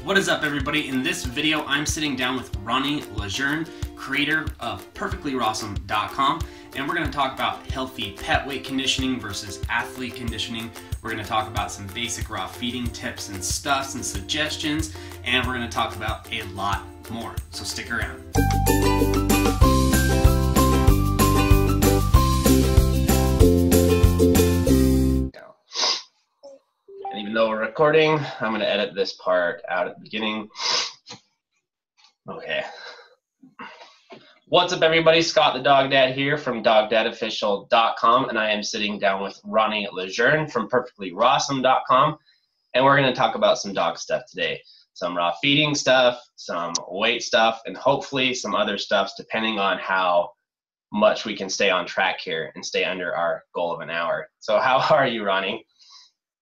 What is up, everybody? In this video, I'm sitting down with Ronny LeJeune, creator of PerfectlyRawsome.com, and we're going to talk about healthy pet weight conditioning versus athlete conditioning. We're going to talk about some basic raw feeding tips and stuffs and suggestions, and we're going to talk about a lot more. So stick around. And even though we're recording, I'm going to edit this part out at the beginning. Okay. What's up, everybody? Scott the Dog Dad here from DogDadOfficial.com, and I am sitting down with Ronny LeJeune from PerfectlyRawsome.com, and we're going to talk about some dog stuff today. Some raw feeding stuff, some weight stuff, and hopefully some other stuff depending on how much we can stay on track here and stay under our goal of an hour. So how are you, Ronny?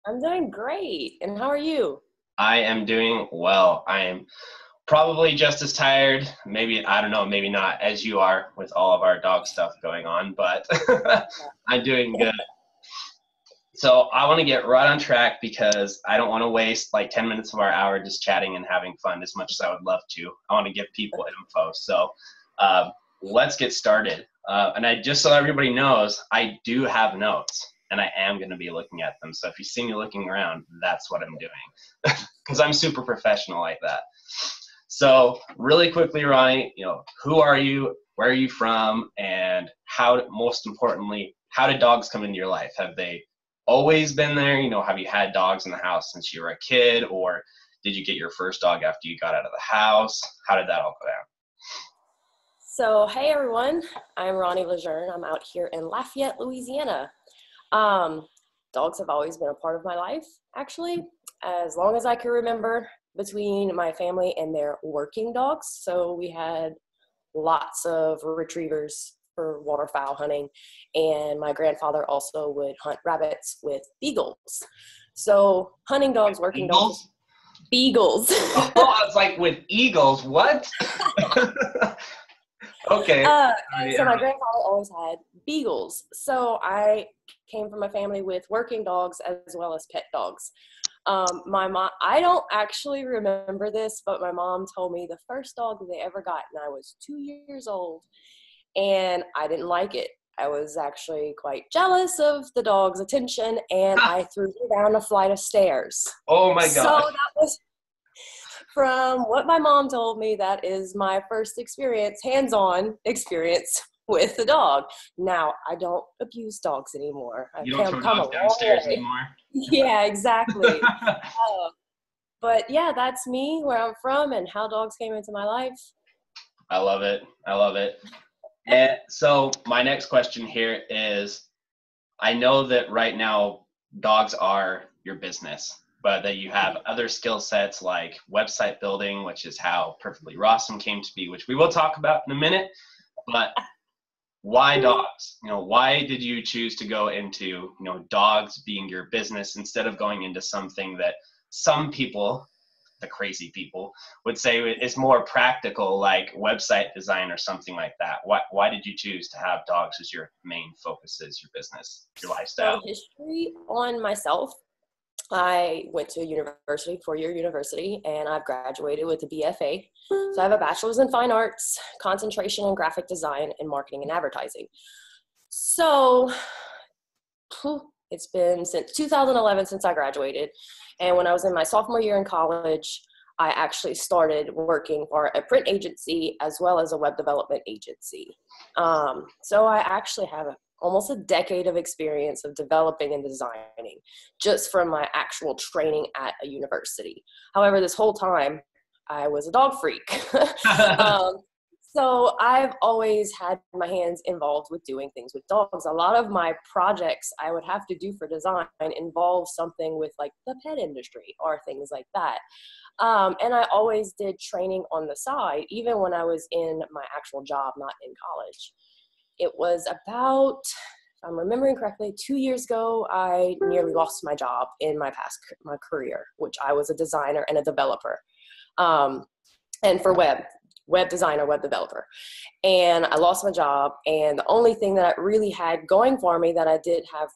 I'm doing great. And how are you? I am doing well. I am probably just as tired, maybe, I don't know, maybe not, as you are with all of our dog stuff going on, but I'm doing good. So I want to get right on track because I don't want to waste like 10 minutes of our hour just chatting and having fun as much as I would love to. I want to give people info. So let's get started. And just so everybody knows, I do have notes. And I am going to be looking at them. So if you see me looking around, that's what I'm doing. Because I'm super professional like that. So really quickly, Ronny, who are you? Where are you from? And most importantly, how did dogs come into your life? Have they always been there? Have you had dogs in the house since you were a kid? Or did you get your first dog after you got out of the house? How did that all go down? So, hey everyone, I'm Ronny LeJeune. I'm out here in Lafayette, Louisiana. Dogs have always been a part of my life, actually, as long as I can remember, between my family and their working dogs. So we had lots of retrievers for waterfowl hunting, and my grandfather also would hunt rabbits with beagles. So hunting dogs, working dogs. Beagles? Oh, I was like, with eagles, what? Okay. So my grandfather always had beagles. So I came from a family with working dogs as well as pet dogs. My mom, I don't actually remember this, but my mom told me the first dog that they ever got, and I was 2 years old, and I didn't like it. I was actually quite jealous of the dog's attention, and I threw her down a flight of stairs. Oh my God. So that was, from what my mom told me, that is my first experience, hands-on experience with the dog. Now, I don't abuse dogs anymore. You don't throw dogs downstairs anymore? Yeah, exactly. But yeah, that's me, where I'm from, and how dogs came into my life. I love it. I love it. And so my next question here is, I know that right now dogs are your business, but that you have other skill sets like website building, which is how Perfectly Rawsome came to be, which we will talk about in a minute. But why dogs? Why did you choose to go into, dogs being your business instead of going into something that some people, the crazy people, would say is more practical, like website design or something like that? Why did you choose to have dogs as your main focus, as your business, your lifestyle? So history on myself. I went to university, four-year university, and I've graduated with a BFA. So I have a bachelor's in fine arts, concentration in graphic design, and marketing and advertising. So it's been since 2011 since I graduated. And when I was in my sophomore year in college, I actually started working for a print agency as well as a web development agency. So I actually have almost a decade of experience of developing and designing just from my actual training at a university. However, this whole time I was a dog freak. So I've always had my hands involved with doing things with dogs. A lot of my projects I would have to do for design involve something with like the pet industry or things like that. And I always did training on the side, even when I was in my actual job, not in college. It was about, if I'm remembering correctly, 2 years ago, I nearly lost my job in my career, which I was a designer and a developer. And for web designer, web developer. And I lost my job. And the only thing that I really had going for me that I did have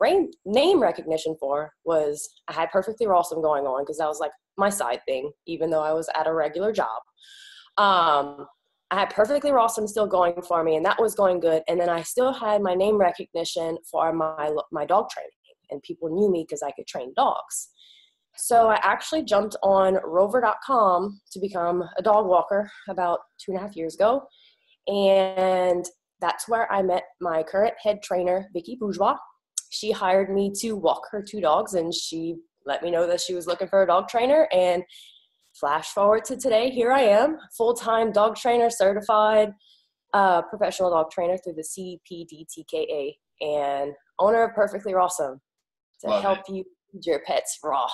name recognition for was I had Perfectly Rawsome going on, because that was like my side thing, even though I was at a regular job. I had Perfectly Rawsome still going for me, and that was going good. And then I still had my name recognition for my dog training, and people knew me because I could train dogs. So I actually jumped on rover.com to become a dog walker about 2.5 years ago. And that's where I met my current head trainer, Vicky Bourgeois. She hired me to walk her 2 dogs, and she let me know that she was looking for a dog trainer. And flash forward to today, here I am, full-time dog trainer, certified professional dog trainer through the CPDTKA, and owner of Perfectly Rawsome to help you feed your pets raw.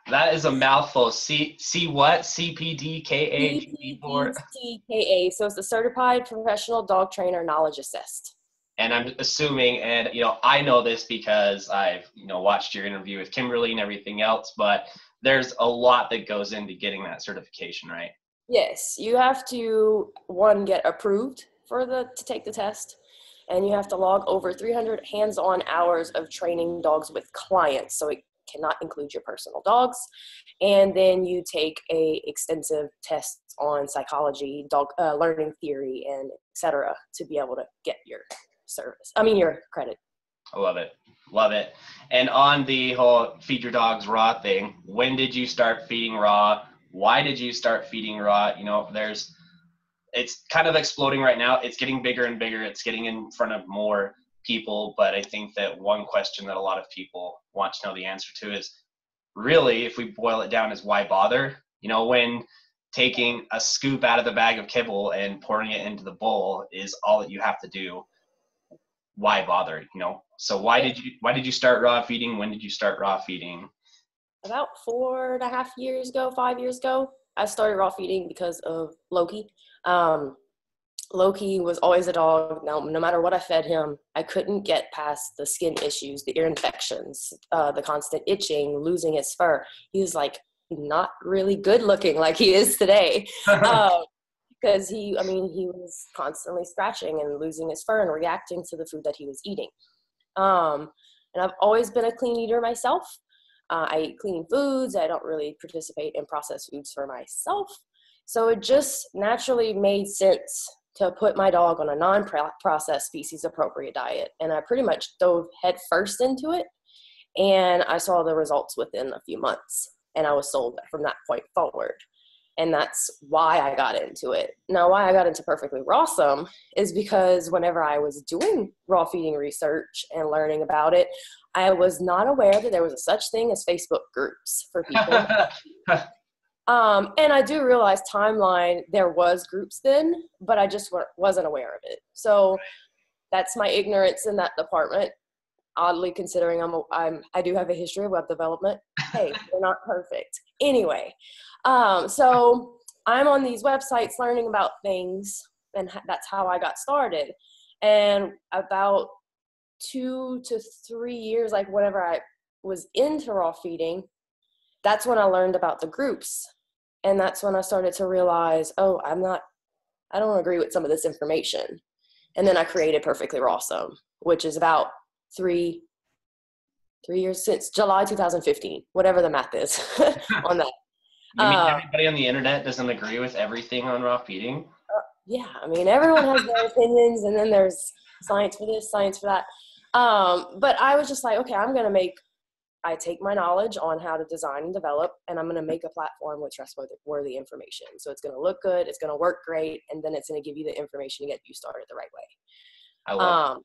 That is a mouthful. C what? CPDKA? CPDTKA. So it's the Certified Professional Dog Trainer Knowledge Assist. And I'm assuming, and I know this because I've watched your interview with Kimberly and everything else, but there's a lot that goes into getting that certification, right? Yes, you have to, one, get approved to take the test, and you have to log over 300 hands-on hours of training dogs with clients, so it cannot include your personal dogs. And then you take extensive tests on psychology, dog learning theory, and etc. to be able to get your your credit. I love it. Love it. And on the whole feed your dogs raw thing, when did you start feeding raw? Why did you start feeding raw? It's kind of exploding right now. It's getting bigger and bigger. It's getting in front of more people. But I think that one question that a lot of people want to know the answer to is really, if we boil it down, is why bother? When taking a scoop out of the bag of kibble and pouring it into the bowl is all that you have to do. Why bother? So why did you start raw feeding? When did you start raw feeding? About 4.5 years ago, 5 years ago, I started raw feeding because of Loki. Loki was always a dog. Now, no matter what I fed him, I couldn't get past the skin issues, the ear infections, the constant itching, losing his fur. He was like not really good looking like he is today. Because he was constantly scratching and losing his fur and reacting to the food that he was eating. And I've always been a clean eater myself. I eat clean foods. I don't really participate in processed foods for myself. So it just naturally made sense to put my dog on a non-processed species appropriate diet. And I pretty much dove head first into it. And I saw the results within a few months. And I was sold from that point forward. And that's why I got into it. Now, why I got into Perfectly Rawsome is because whenever I was doing raw feeding research and learning about it, I was not aware that there was a such thing as Facebook groups for people. And I do realize timeline, there was groups then, but I just wasn't aware of it. So that's my ignorance in that department. Oddly, considering I do have a history of web development. Hey, we're not perfect. Anyway, so I'm on these websites learning about things, and that's how I got started. And about 2 to 3 years, like whenever I was into raw feeding, that's when I learned about the groups. And that's when I started to realize, oh, I don't agree with some of this information. And then I created Perfectly Rawsome, which is about 3 years since July 2015, whatever the math is on that. You mean everybody on the internet doesn't agree with everything on raw feeding? Yeah, everyone has their opinions, and then there's science for this, science for that. But I was just like, okay, I take my knowledge on how to design and develop, and I'm going to make a platform with trustworthy information. So it's going to look good, it's going to work great, and then it's going to give you the information to get you started the right way. I love it.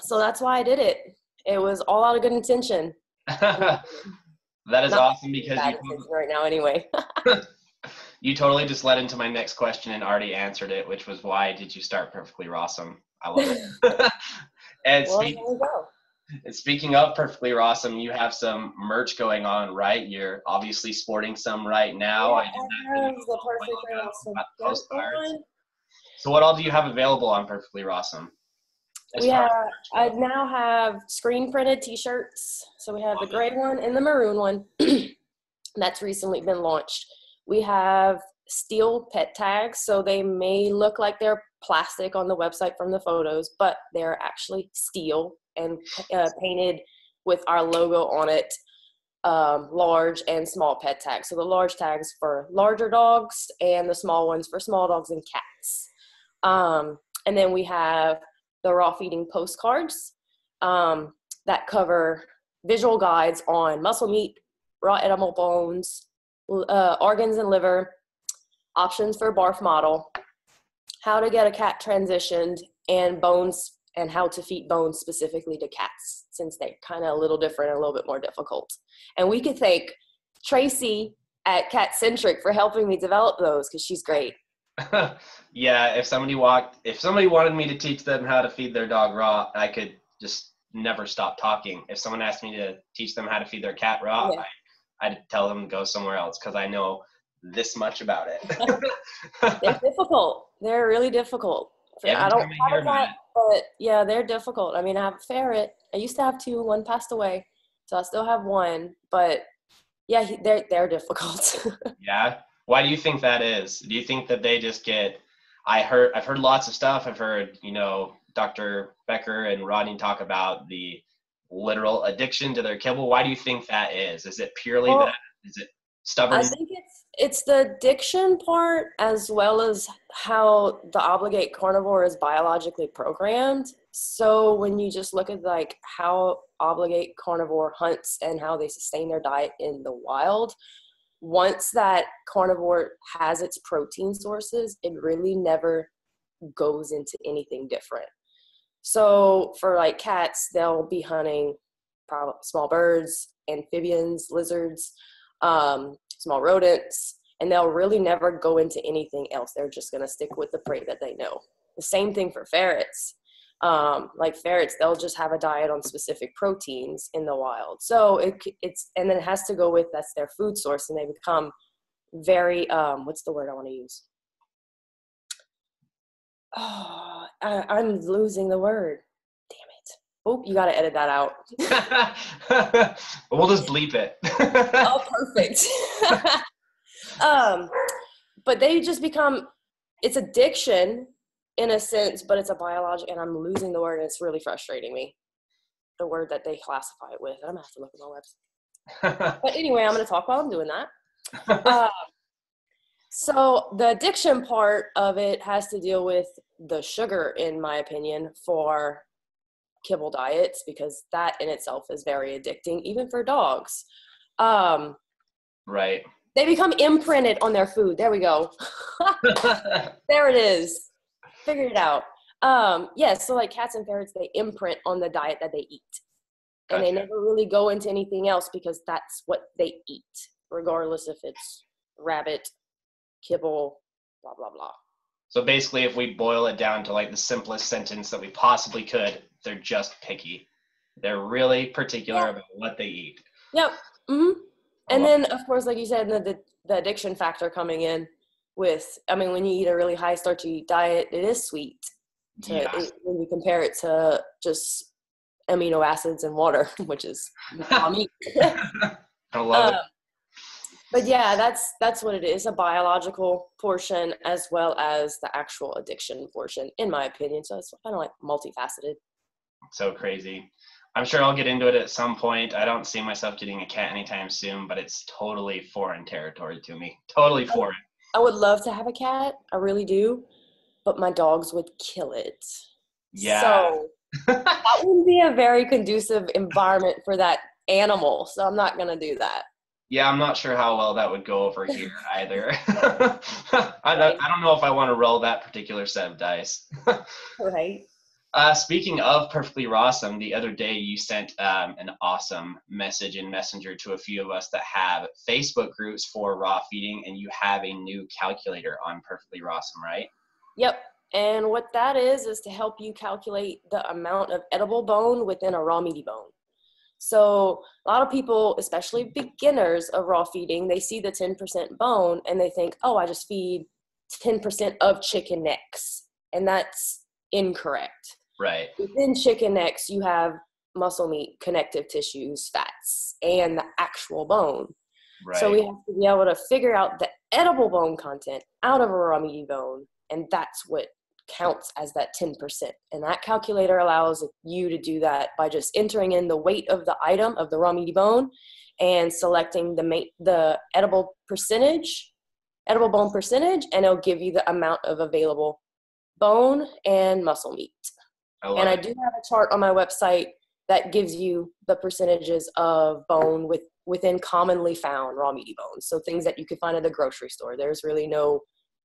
So that's why I did it. It was all out of good intention. That is awesome because right now anyway. You totally just led into my next question and already answered it, which was why did you start Perfectly Rawsome? I love it. And speaking of Perfectly Rawsome, you have some merch going on, right? You're obviously sporting some right now. Yeah, I have the Perfectly Rawsome Postcards. So what all do you have available on Perfectly Rawsome? I now have screen printed t-shirts. So we have the gray one and the maroon one. That's recently been launched. We have steel pet tags. So they may look like they're plastic on the website from the photos, but they're actually steel and painted with our logo on it. large and small pet tags. So the large tags for larger dogs and the small ones for small dogs and cats. And then we have the raw feeding postcards that cover visual guides on muscle meat, raw edible bones, organs and liver, options for barf model, how to get a cat transitioned, and bones, and how to feed bones specifically to cats, since they're kind of a little different and a little bit more difficult. And we could thank Tracy at Cat Centric for helping me develop those, because she's great. Yeah, if somebody wanted me to teach them how to feed their dog raw, I could just never stop talking. If someone asked me to teach them how to feed their cat raw, yeah, I'd tell them to go somewhere else, because I know this much about it. They're difficult. They're really difficult. I don't have a cat, but yeah, they're difficult. I mean, I have a ferret. I used to have 2. 1 passed away, so I still have 1. But yeah, they're difficult. Yeah. Why do you think that is? Do you think that they just get? I've heard lots of stuff. I've heard, Dr. Becker and Rodney talk about the literal addiction to their kibble. Why do you think that is? Is it purely that? Is it stubborn? I think it's the addiction part, as well as how the obligate carnivore is biologically programmed. So when you just look at like how obligate carnivore hunts and how they sustain their diet in the wild, once that carnivore has its protein sources, it really never goes into anything different. So for like cats, they'll be hunting small birds, amphibians, lizards, small rodents, and they'll really never go into anything else. They're just going to stick with the prey that they know. The same thing for ferrets. Like ferrets, they'll just have a diet on specific proteins in the wild. So and then it has to go with, that's their food source, and they become very, what's the word I want to use? Oh, I'm losing the word. Damn it. Oh, you got to edit that out. We'll just bleep it. Oh, perfect. But they just become, it's addiction in a sense, but it's a biological, and I'm losing the word, and it's really frustrating me. The word that they classify it with. I'm gonna have to look at my website. But anyway, I'm gonna talk while I'm doing that. So the addiction part of it has to deal with the sugar, in my opinion, for kibble diets, because that in itself is very addicting, even for dogs. Right. They become imprinted on their food. There we go. There it is. Figured it out. So like cats and ferrets, they imprint on the diet that they eat. Gotcha. And they never really go into anything else, because that's what they eat, regardless if it's rabbit, kibble, blah, blah, blah. So basically, if we boil it down to like the simplest sentence that we possibly could, they're just picky. They're really particular about what they eat. Yep. Mm-hmm. And then, of course, like you said, the addiction factor coming in with, I mean, when you eat a really high starchy diet, it is sweet when you compare it to just amino acids and water, which is meat. I love it. But yeah, that's what it is, a biological portion as well as the actual addiction portion, in my opinion. So it's kind of like multifaceted. So crazy. I'm sure I'll get into it at some point. I don't see myself getting a cat anytime soon, but it's totally foreign territory to me. Totally foreign. I would love to have a cat. I really do. But my dogs would kill it. Yeah. So that wouldn't be a very conducive environment for that animal. So I'm not going to do that. Yeah, I'm not sure how well that would go over here either. I don't know if I want to roll that particular set of dice. Right. Speaking of Perfectly Rawsome, the other day you sent an awesome message in Messenger to a few of us that have Facebook groups for raw feeding, and you have a new calculator on Perfectly Rawsome, right? Yep. And what that is to help you calculate the amount of edible bone within a raw meaty bone. So a lot of people, especially beginners of raw feeding, they see the 10% bone and they think, oh, I just feed 10% of chicken necks. And that's incorrect. Right. Within chicken necks, you have muscle meat, connective tissues, fats, and the actual bone. Right. So we have to be able to figure out the edible bone content out of a raw meaty bone, and that's what counts as that 10%. And that calculator allows you to do that by just entering in the weight of the item of the raw meaty bone and selecting the edible bone percentage, and it'll give you the amount of available bone and muscle meat. I do have a chart on my website that gives you the percentages of bone within commonly found raw meaty bones. So things that you could find at the grocery store. There's really no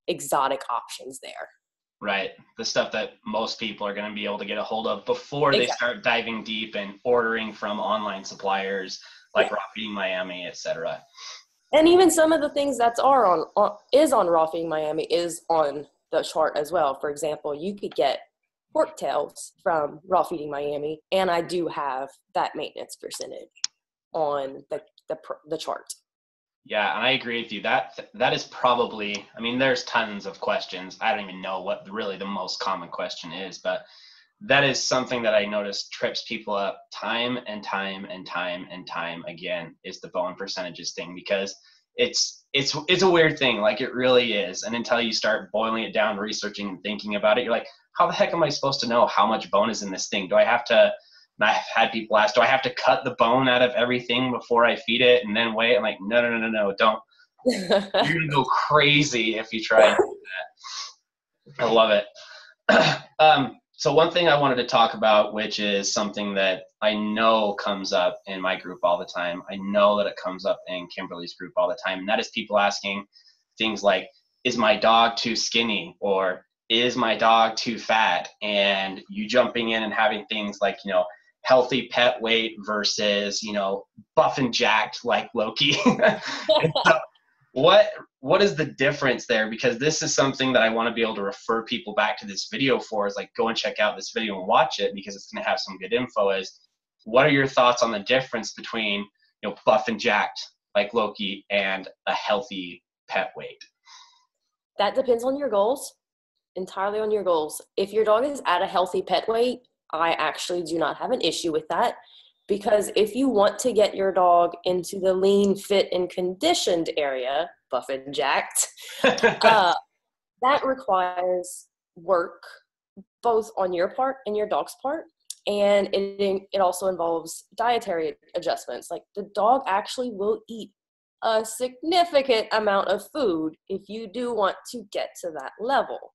exotic options there. Right. The stuff that most people are going to be able to get a hold of before they start diving deep and ordering from online suppliers like Raw Feeding Miami, etc. And even some of the things that's on Raw Feeding Miami is on the chart as well. For example, you could get pork tails from Raw Feeding Miami, and I do have that maintenance percentage on the chart. Yeah, and I agree with you. That is probably, I mean, there's tons of questions. I don't even know what really the most common question is, but that is something that I notice trips people up time and time and time and time again, is the bone percentages thing, because it's a weird thing. Like, it really is. And until you start boiling it down, researching and thinking about it, you're like, how the heck am I supposed to know how much bone is in this thing? And I've had people ask, do I have to cut the bone out of everything before I feed it and then weigh it? I'm like, no, don't. You're going to go crazy if you try and do that. I love it. So one thing I wanted to talk about, which is something that I know comes up in my group all the time. I know that it comes up in Kimberly's group all the time. And that is people asking things like, is my dog too skinny? Or is my dog too fat? And you jumping in and having things like, healthy pet weight versus, buff and jacked like Loki. So what is the difference there? Because this is something that I want to be able to refer people back to this video for, is like, go and check out this video and watch it, because it's going to have some good info. Is what are your thoughts on the difference between, buff and jacked like Loki and a healthy pet weight? That depends on your goals, entirely on your goals. If your dog is at a healthy pet weight, I actually do not have an issue with that, because if you want to get your dog into the lean, fit, and conditioned area, buff and jacked, that requires work both on your part and your dog's part. And it also involves dietary adjustments. Like, the dog actually will eat a significant amount of food if you do want to get to that level.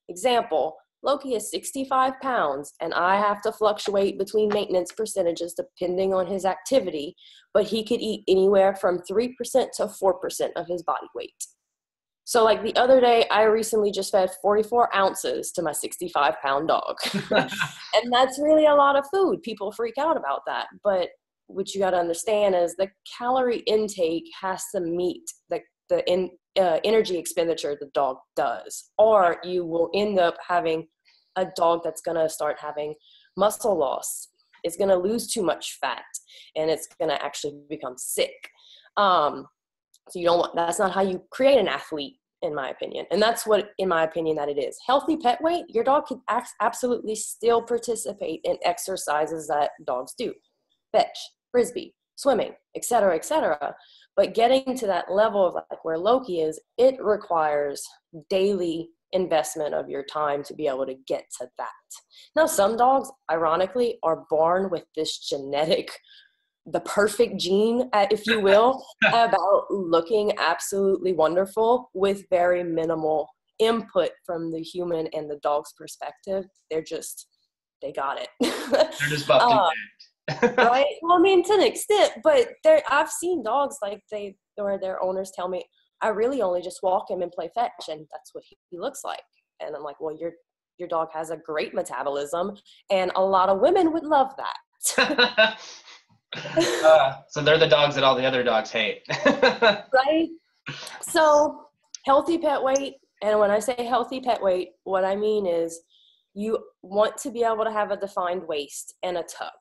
Example, Loki is 65 pounds, and I have to fluctuate between maintenance percentages depending on his activity, but he could eat anywhere from 3% to 4% of his body weight. So like the other day, I recently just fed 44 ounces to my 65-pound dog. And that's really a lot of food. People freak out about that. But what you got to understand is the calorie intake has to meet the energy expenditure the dog does, or you will end up having a dog that's going to start having muscle loss. It's going to lose too much fat, and it's going to actually become sick. So you don't want, that's not how you create an athlete, in my opinion. And that's what, in my opinion, that it is. Healthy pet weight, your dog can absolutely still participate in exercises that dogs do. Fetch, frisbee, swimming, etc., etc. But getting to that level of like where Loki is, it requires daily investment of your time to be able to get to that. Now, some dogs, ironically, are born with this genetic, the perfect gene, if you will, about looking absolutely wonderful with very minimal input from the human and the dog's perspective. They got it. They're just buffed and jacked. Right? Well, I mean, to an extent, but I've seen dogs like or their owners tell me, I really only just walk him and play fetch, and that's what he looks like. And I'm like, well, your dog has a great metabolism, and a lot of women would love that. So they're the dogs that all the other dogs hate. Right? So healthy pet weight, and when I say healthy pet weight, what I mean is you want to be able to have a defined waist and a tuck.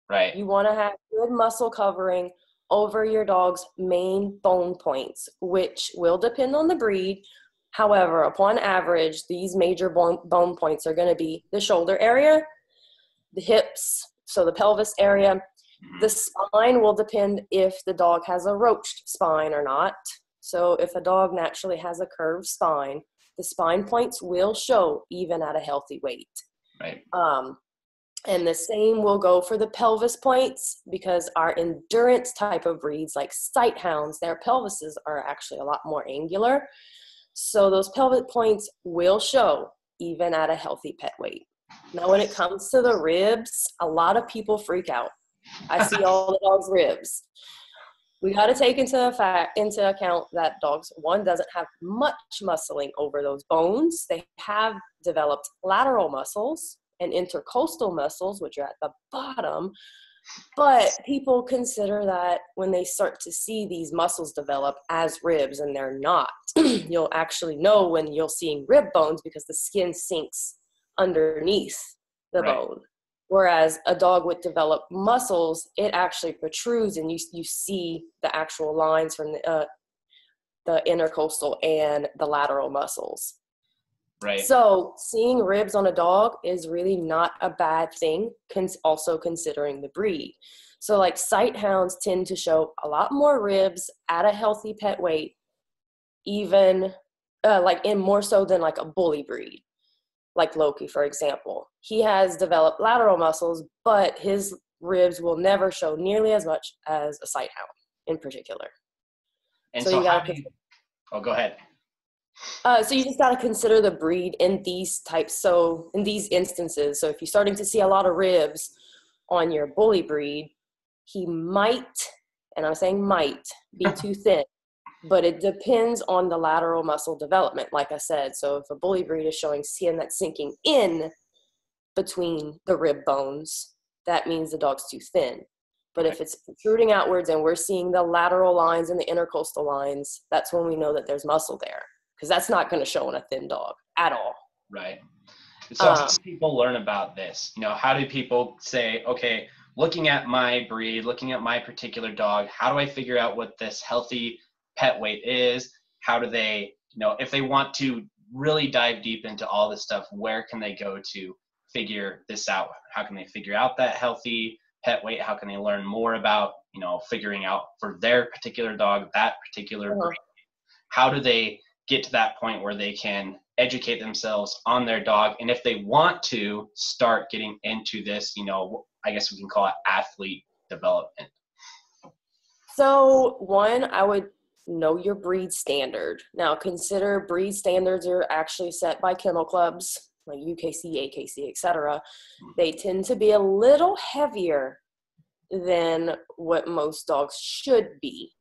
Right. You want to have good muscle covering over your dog's main bone points, which will depend on the breed. However, upon average, these major bone points are going to be the shoulder area, the hips, so the pelvis area. The spine will depend if the dog has a roached spine or not. So if a dog naturally has a curved spine, the spine points will show even at a healthy weight. Right. And the same will go for the pelvis points, because our endurance type of breeds like sight hounds, their pelvises are actually a lot more angular. So those pelvic points will show even at a healthy pet weight. Now, when it comes to the ribs, a lot of people freak out. I see all the dogs' ribs. We got to take into account that dogs, one, doesn't have much muscling over those bones. They have developed lateral muscles and intercostal muscles, which are at the bottom. But people consider that when they start to see these muscles develop as ribs, and they're not. You'll actually know when you're seeing rib bones because the skin sinks underneath the bone. Whereas a dog with developed muscles, it actually protrudes, and you see the actual lines from the intercostal and the lateral muscles. Right. So seeing ribs on a dog is really not a bad thing, also considering the breed. So like sight hounds tend to show a lot more ribs at a healthy pet weight, even more so than like a bully breed. Like Loki, for example. He has developed lateral muscles, but his ribs will never show nearly as much as a sight hound in particular. And so how do you, go ahead. So you just got to consider the breed in these types. So in these instances, so if you're starting to see a lot of ribs on your bully breed, he might, and I'm saying might, be too thin. But it depends on the lateral muscle development, like I said. So if a bully breed is showing skin that's sinking in between the rib bones, that means the dog's too thin. But if it's protruding outwards and we're seeing the lateral lines and the intercostal lines, that's when we know that there's muscle there. Because that's not going to show in a thin dog at all. Right. So how do people learn about this? How do people say, okay, looking at my breed, looking at my particular dog, how do I figure out what this healthy pet weight is? How do they, if they want to really dive deep into all this stuff, where can they go to figure this out? How can they figure out that healthy pet weight? How can they learn more about, figuring out for their particular dog, that particular breed? How do they get to that point where they can educate themselves on their dog? And if they want to start getting into this, I guess we can call it athlete development. So one, I would know your breed standard. Now consider breed standards are actually set by kennel clubs like UKC, AKC, etc. They tend to be a little heavier than what most dogs should be.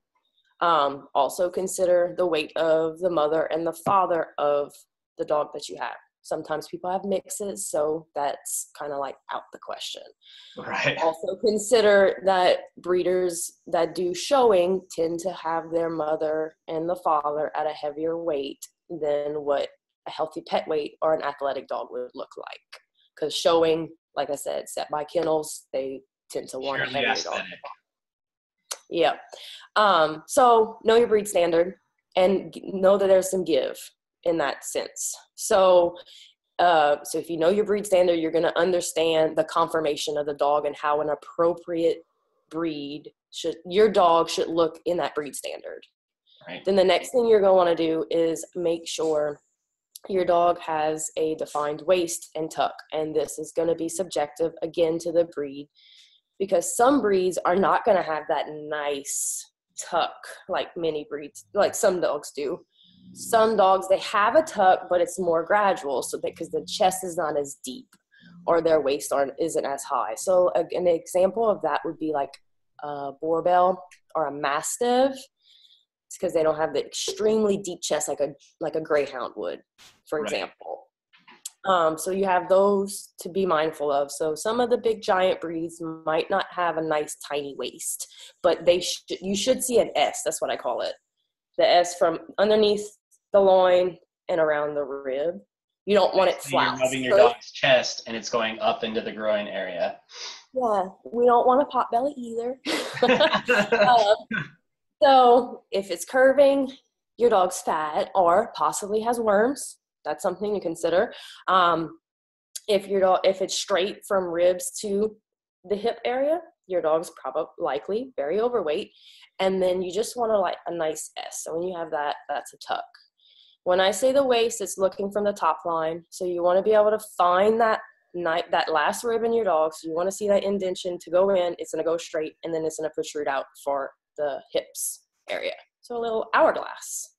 Also consider the weight of the mother and the father of the dog that you have. Sometimes people have mixes, so that's kind of like out the question. Right. Also consider that breeders that do showing tend to have their mother and the father at a heavier weight than what a healthy pet weight or an athletic dog would look like. Because showing, like I said, set by kennels, they tend to want a heavier dog. Yeah. So know your breed standard and know that there's some give in that sense. So if you know your breed standard, you're going to understand the conformation of the dog and how an appropriate breed your dog should look in that breed standard. Right. Then the next thing you're going to want to do is make sure your dog has a defined waist and tuck. And this is going to be subjective again to the breed, because some breeds are not going to have that nice tuck like many breeds, like some dogs do. Some dogs, they have a tuck, but it's more gradual, so because the chest is not as deep or their waist isn't as high. So an example of that would be like a Borbell or a Mastiff. It's because they don't have the extremely deep chest like a Greyhound would, for example. So you have those to be mindful of. So some of the big giant breeds might not have a nice tiny waist, but you should see an S. That's what I call it. The S from underneath the loin and around the rib. You don't want it flat. You're rubbing your dog's chest and it's going up into the groin area. Yeah, we don't want a pot belly either. So if it's curving, your dog's fat or possibly has worms. That's something to consider. If it's straight from ribs to the hip area, your dog's probably likely very overweight. And then you just want a nice S. So when you have that, that's a tuck. When I say the waist, it's looking from the top line. So you want to be able to find that that last rib in your dog. So you want to see that indentation to go in. It's going to go straight, and then it's going to protrude out for the hips area. So a little hourglass.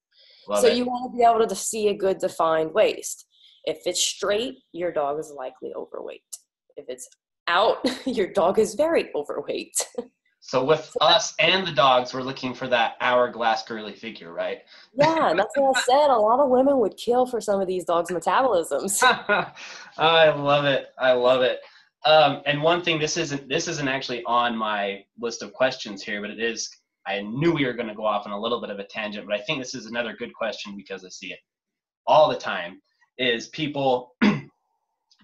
Love so it. You want to be able to see a good defined waist. If it's straight, your dog is likely overweight. If it's out, your dog is very overweight. So with us and the dogs, we're looking for that hourglass girly figure, right? Yeah, that's what I said. A lot of women would kill for some of these dogs' metabolisms. I love it. I love it. And one thing, this isn't actually on my list of questions here, but it is. I knew we were going to go off on a little bit of a tangent, but I think this is another good question because I see it all the time. Is people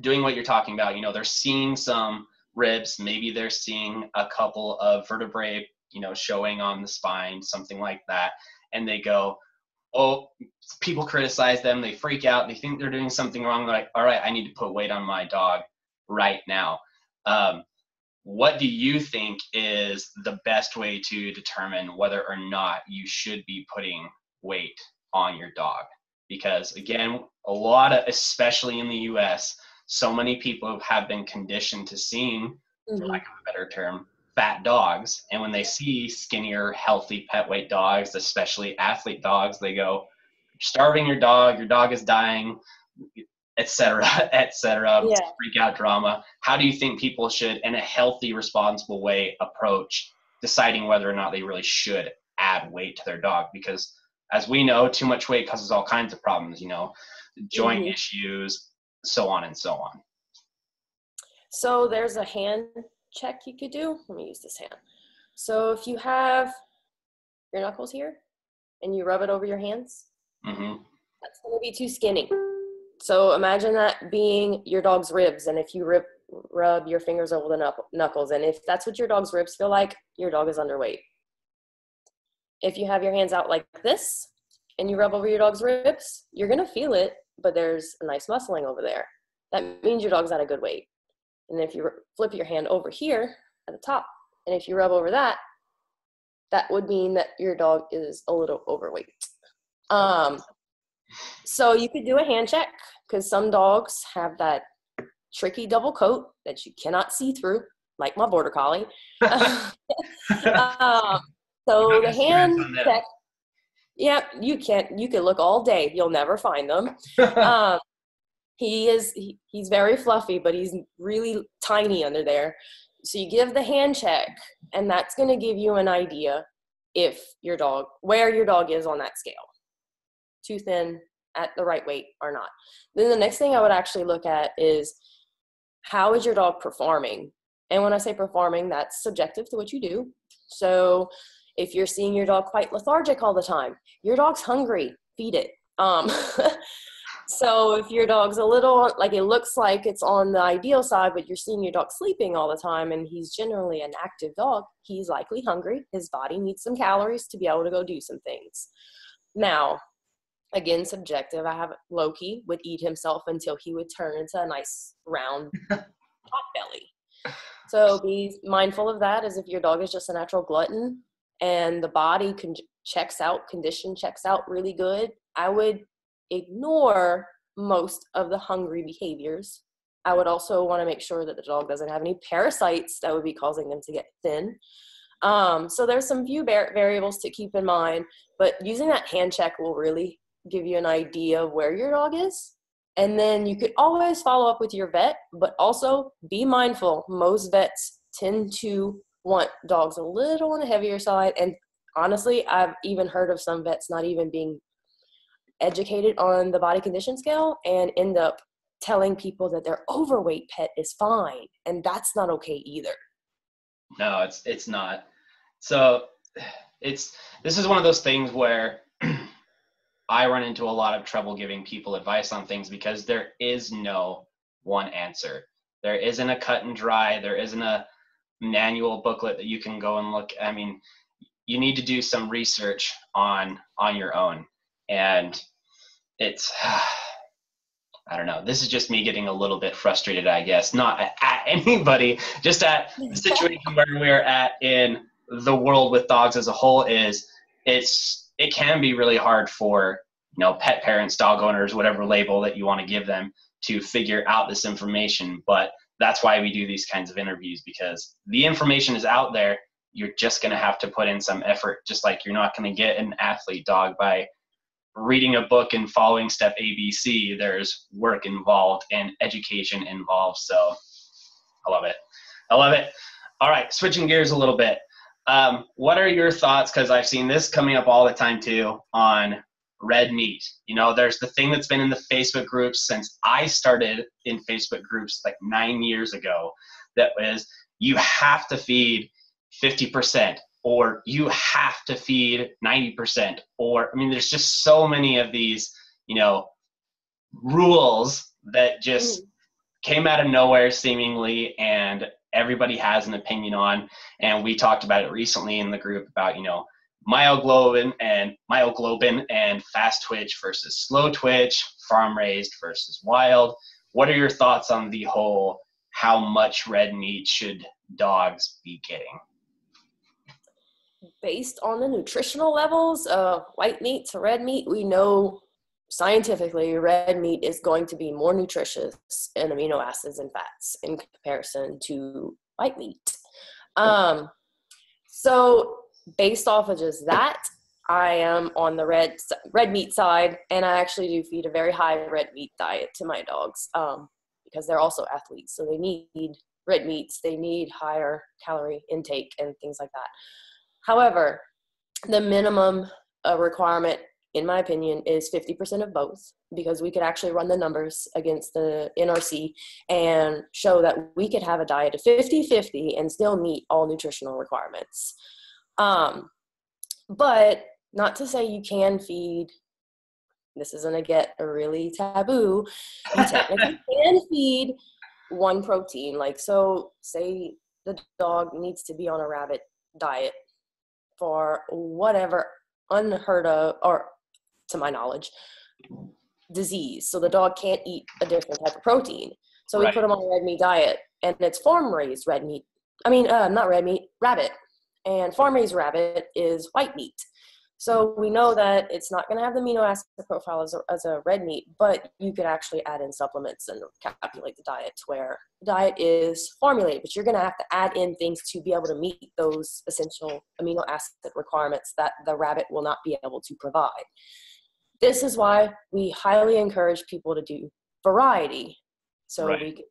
doing what you're talking about? You know, they're seeing some ribs, maybe they're seeing a couple of vertebrae, you know, showing on the spine, something like that, and they go, oh, people criticize them, they freak out, they think they're doing something wrong. They're like, all right, I need to put weight on my dog right now. What do you think is the best way to determine whether or not you should be putting weight on your dog? Because again, a lot of, especially in the US, so many people have been conditioned to seeing, for lack of a better term, fat dogs. And when they see skinnier, healthy pet weight dogs, especially athlete dogs, they go, starving your dog is dying, etc., etc. Yeah. Freak out drama. How do you think people should, in a healthy, responsible way, approach deciding whether or not they really should add weight to their dog? Because as we know, too much weight causes all kinds of problems, you know, joint issues, so on and so on. So there's a hand check you could do. Let me use this hand. So if you have your knuckles here and you rub it over your hands, that's going to be too skinny. So imagine that being your dog's ribs, and if you rub your fingers over the knuckles, and if that's what your dog's ribs feel like, your dog is underweight. If you have your hands out like this and you rub over your dog's ribs, you're going to feel it, but there's a nice muscling over there. That means your dog's at a good weight. And if you flip your hand over here at the top, and if you rub over that, that would mean that your dog is a little overweight. So you could do a hand check, because some dogs have that tricky double coat that you cannot see through, like my border collie. So the hand check, yeah, you can look all day. You'll never find them. He's very fluffy, but he's really tiny under there. So you give the hand check, and that's going to give you an idea where your dog is on that scale. Too thin, at the right weight or not. Then the next thing I would actually look at is, how is your dog performing? And when I say performing, that's subjective to what you do. So if you're seeing your dog quite lethargic all the time, your dog's hungry, feed it. So if your dog's a little, like, it looks like it's on the ideal side, but you're seeing your dog sleeping all the time and he's generally an active dog, he's likely hungry. His body needs some calories to be able to go do some things. Now, again, subjective. I have Loki would eat himself until he would turn into a nice round pot belly. So be mindful of that, as if your dog is just a natural glutton and the body condition checks out really good, I would ignore most of the hungry behaviors. I would also want to make sure that the dog doesn't have any parasites that would be causing them to get thin. So there's some few variables to keep in mind, but using that hand check will really give you an idea of where your dog is. And then you could always follow up with your vet, but also be mindful. Most vets tend to want dogs a little on the heavier side. And honestly, I've even heard of some vets not even being educated on the body condition scale and end up telling people that their overweight pet is fine. And that's not okay either. No, it's not. So this is one of those things where I run into a lot of trouble giving people advice on things, because there is no one answer. There isn't a cut and dry. There isn't a manual booklet that you can go and look. I mean, you need to do some research on your own. And it's, I don't know, this is just me getting a little bit frustrated, I guess, not at anybody, just at the situation where we're at in the world with dogs as a whole. It can be really hard for, pet parents, dog owners, whatever label that you want to give them, to figure out this information. But that's why we do these kinds of interviews, because the information is out there. You're just going to have to put in some effort, just like you're not going to get an athlete dog by reading a book and following step ABC. There's work involved and education involved. So I love it. I love it. All right, switching gears a little bit. What are your thoughts, because I've seen this coming up all the time too, on red meat? You know, there's the thing that's been in the Facebook groups since I started in Facebook groups like 9 years ago, that was, you have to feed 50%, or you have to feed 90%, or, I mean, there's just so many of these, you know, rules that just came out of nowhere seemingly, and everybody has an opinion on. And we talked about it recently in the group about, you know, myoglobin and fast twitch versus slow twitch, farm raised versus wild. What are your thoughts on the whole, how much red meat should dogs be getting? Based on the nutritional levels of white meat to red meat, we know scientifically red meat is going to be more nutritious in amino acids and fats in comparison to white meat. So based off of just that, I am on the red meat side, and I actually do feed a very high red meat diet to my dogs, because they're also athletes, so they need red meats, they need higher calorie intake and things like that. However, the minimum requirement, in my opinion, is 50% of both, because we could actually run the numbers against the NRC and show that we could have a diet of 50-50 and still meet all nutritional requirements. But not to say you can feed, this is going to get really taboo, you technically can feed one protein. Like, so say the dog needs to be on a rabbit diet for whatever unheard of, or to my knowledge, disease. So the dog can't eat a different type of protein. So we put them on a red meat diet, and it's farm raised red meat. Not red meat, rabbit. And farm raised rabbit is white meat. So we know that it's not going to have the amino acid profile as a red meat, but you could actually add in supplements and calculate the diet to where the diet is formulated, but you're going to have to add in things to be able to meet those essential amino acid requirements that the rabbit will not be able to provide. This is why we highly encourage people to do variety. So we can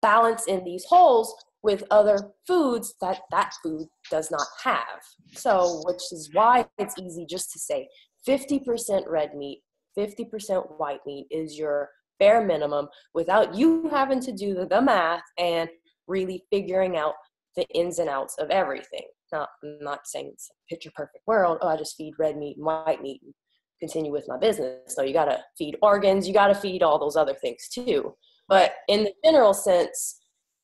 balance in these holes with other foods that food does not have. So, which is why it's easy just to say 50% red meat, 50% white meat is your bare minimum, without you having to do the math and really figuring out the ins and outs of everything. Now, I'm not saying it's a picture perfect world. Oh, I just feed red meat and white meat and continue with my business. So you got to feed organs, you got to feed all those other things too. But in the general sense,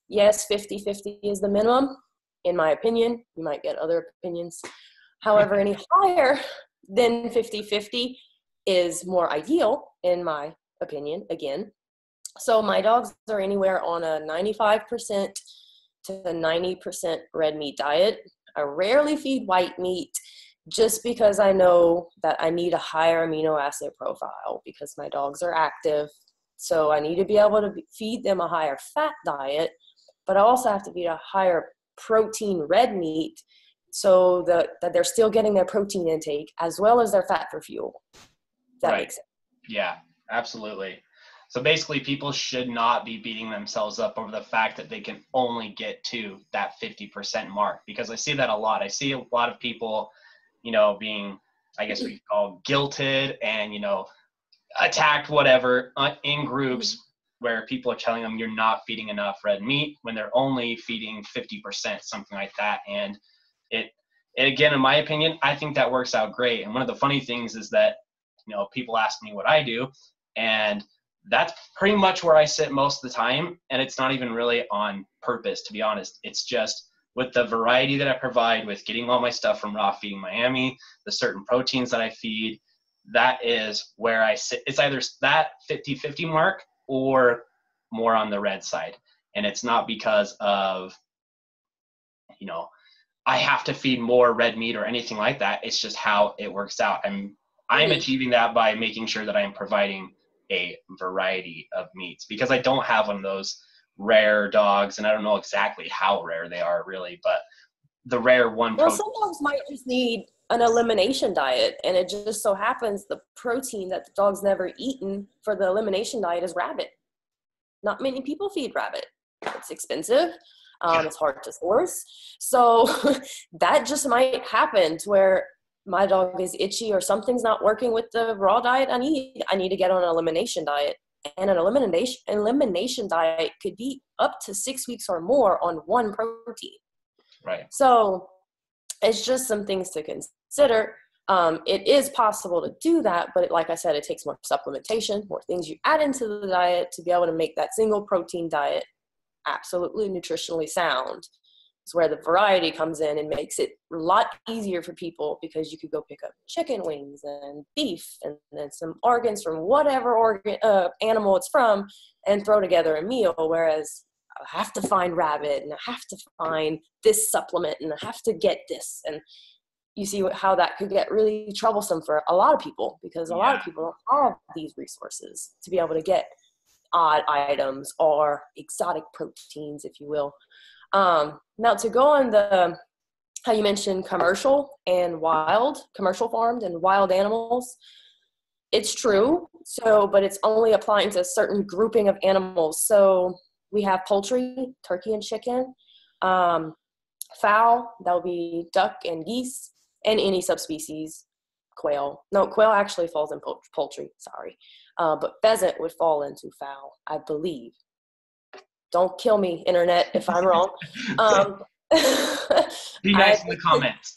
yes, 50-50 is the minimum, in my opinion. You might get other opinions. However, any higher than 50-50 is more ideal, in my opinion, again. So my dogs are anywhere on a 95% to 90% red meat diet. I rarely feed white meat just because I know that I need a higher amino acid profile because my dogs are active. So I need to be able to feed them a higher fat diet, but I also have to feed a higher protein red meat so that they're still getting their protein intake as well as their fat for fuel. That makes sense. Yeah, absolutely. So basically people should not be beating themselves up over the fact that they can only get to that 50% mark, because I see that a lot. I see a lot of people, you know, being, I guess we call guilted and, you know, attacked, whatever, in groups where people are telling them you're not feeding enough red meat when they're only feeding 50%, something like that. And it again, in my opinion, I think that works out great. And one of the funny things is that, you know, people ask me what I do, and that's pretty much where I sit most of the time. And it's not even really on purpose, to be honest. It's just with the variety that I provide, with getting all my stuff from Raw Feeding Miami, the certain proteins that I feed, that is where I sit. It's either that 50-50 mark or more on the red side. And it's not because of, you know, I have to feed more red meat or anything like that. It's just how it works out. I'm achieving that by making sure that I'm providing a variety of meats, because I don't have one of those rare dogs, and I don't know exactly how rare they are really, but the rare one. Well, some dogs might just need an elimination diet, and it just so happens the protein that the dog's never eaten for the elimination diet is rabbit. Not many people feed rabbit. It's expensive. It's hard to source. So that just might happen to where my dog is itchy or something's not working with the raw diet I need. I need to get on an elimination diet. And an elimination diet could be up to 6 weeks or more on one protein. Right. So it's just some things to consider. It is possible to do that, but like I said, it takes more supplementation, more things you add into the diet to be able to make that single protein diet absolutely nutritionally sound. It's where the variety comes in and makes it a lot easier for people, because you could go pick up chicken wings and beef and then some organs from whatever animal it's from and throw together a meal, whereas I have to find rabbit and I have to find this supplement and I have to get this. And you see how that could get really troublesome for a lot of people, because a lot of people don't have these resources to be able to get odd items or exotic proteins, if you will. Now to go on how you mentioned commercial farmed and wild animals, it's true. So, but it's only applying to a certain grouping of animals. So we have poultry, turkey and chicken, fowl, that would be duck and geese, and any subspecies, quail. No, quail actually falls in poultry, sorry. But pheasant would fall into fowl, I believe. Don't kill me, internet, if I'm wrong. Be nice in the comments.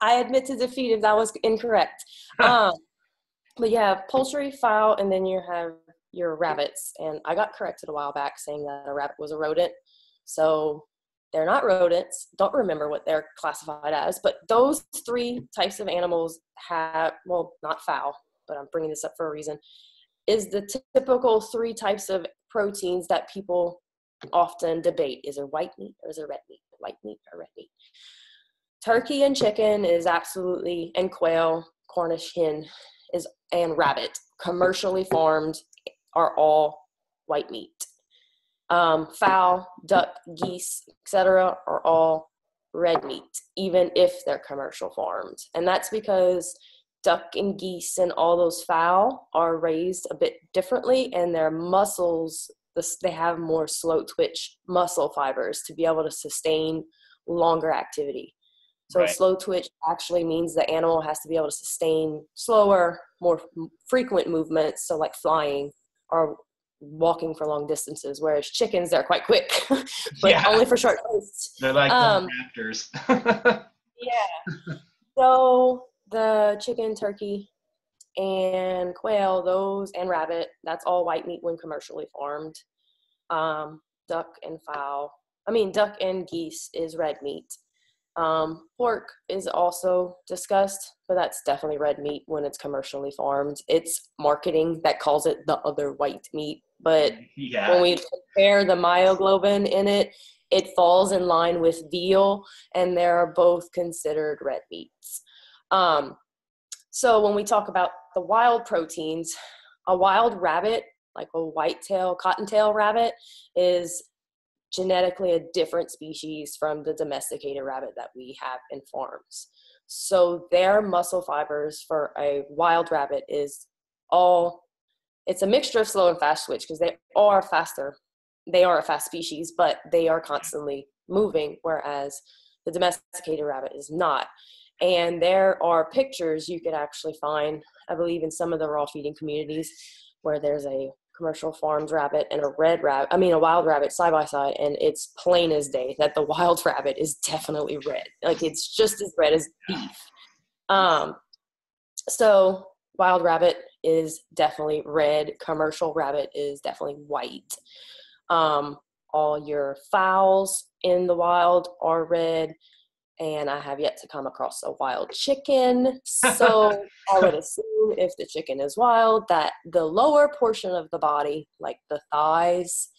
I admit to defeat if that was incorrect. But you have poultry, fowl, and then you have your rabbits. And I got corrected a while back saying that a rabbit was a rodent. So they're not rodents. Don't remember what they're classified as. But those 3 types of animals have, well, not fowl, but I'm bringing this up for a reason, is the typical 3 types of proteins that people often debate. Is it white meat or is it red meat? White meat or red meat? Turkey and chicken is absolutely, and quail, Cornish hen, and rabbit, commercially farmed, are all white meat. Fowl, duck, geese, etc. are all red meat, even if they're commercial farmed. And that's because duck and geese and all those fowl are raised a bit differently, and their muscles, they have more slow twitch muscle fibers to be able to sustain longer activity. So slow twitch actually means the animal has to be able to sustain slower, more frequent movements, so like flying or walking for long distances, whereas chickens, they're quite quick, but only for short bursts. They're like the raptors. So the chicken, turkey, and quail, those, and rabbit, that's all white meat when commercially farmed. Duck and geese is red meat. Pork is also discussed, but that's definitely red meat when it's commercially farmed. It's marketing that calls it the other white meat, but when we compare the myoglobin in it, it falls in line with veal, and they're both considered red meats. So when we talk about the wild proteins, a wild rabbit, like a whitetail, cottontail rabbit, is genetically a different species from the domesticated rabbit that we have in farms. So their muscle fibers for a wild rabbit it's a mixture of slow and fast twitch, because they are faster. They are a fast species, but they are constantly moving, whereas the domesticated rabbit is not. And there are pictures you could actually find, I believe, in some of the raw feeding communities, where there's a commercial farmed rabbit and a wild rabbit side by side, and it's plain as day that the wild rabbit is definitely red. Like, it's just as red as beef. So wild rabbit is definitely red. Commercial rabbit is definitely white. All your fowls in the wild are red, and I have yet to come across a wild chicken. So I would assume if the chicken is wild, that the lower portion of the body, like the thighs,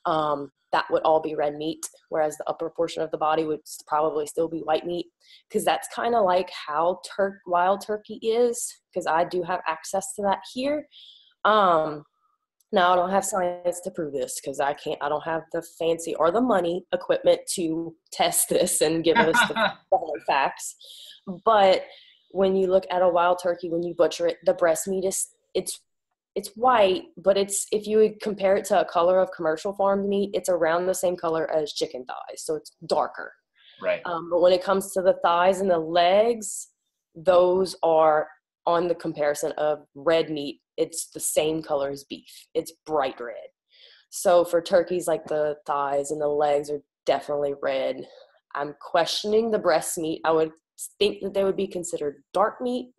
That would all be red meat, whereas the upper portion of the body would probably still be white meat, because that's kind of like how wild turkey is, because I do have access to that here. Now, I don't have science to prove this, because I don't have the fancy or the money equipment to test this and give us the hard facts. But when you look at a wild turkey, when you butcher it, the breast meat it's white, but if you would compare it to a color of commercial farmed meat, it's around the same color as chicken thighs, so it's darker. Right. But when it comes to the thighs and the legs, those are on the comparison of red meat. It's the same color as beef. It's bright red. So for turkeys, like the thighs and the legs are definitely red. I'm questioning the breast meat. I would think that they would be considered dark meat,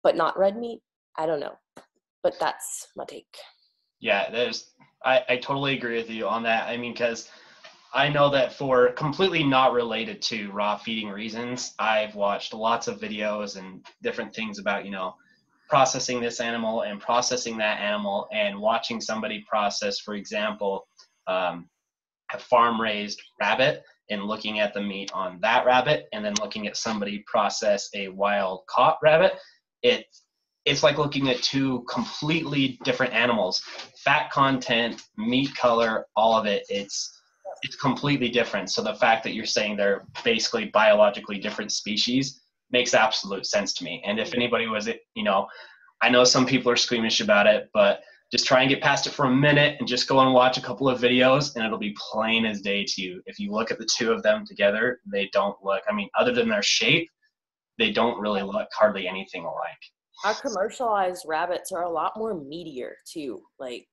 but not red meat. I don't know. But that's my take. Yeah, I totally agree with you on that. I mean, because I know that for completely not related to raw feeding reasons, I've watched lots of videos and different things about, processing this animal and processing that animal, and watching somebody process, for example, a farm-raised rabbit, and looking at the meat on that rabbit, and then looking at somebody process a wild-caught rabbit. It's like looking at two completely different animals. Fat content, meat color, all of it, it's completely different. So the fact that you're saying they're basically biologically different species makes absolute sense to me. And if anybody was, I know some people are squeamish about it, but just try and get past it for a minute and just go and watch a couple of videos, and it'll be plain as day to you. If you look at the two of them together, they don't look, other than their shape, they don't really look hardly anything alike. Our commercialized rabbits are a lot more meatier too, like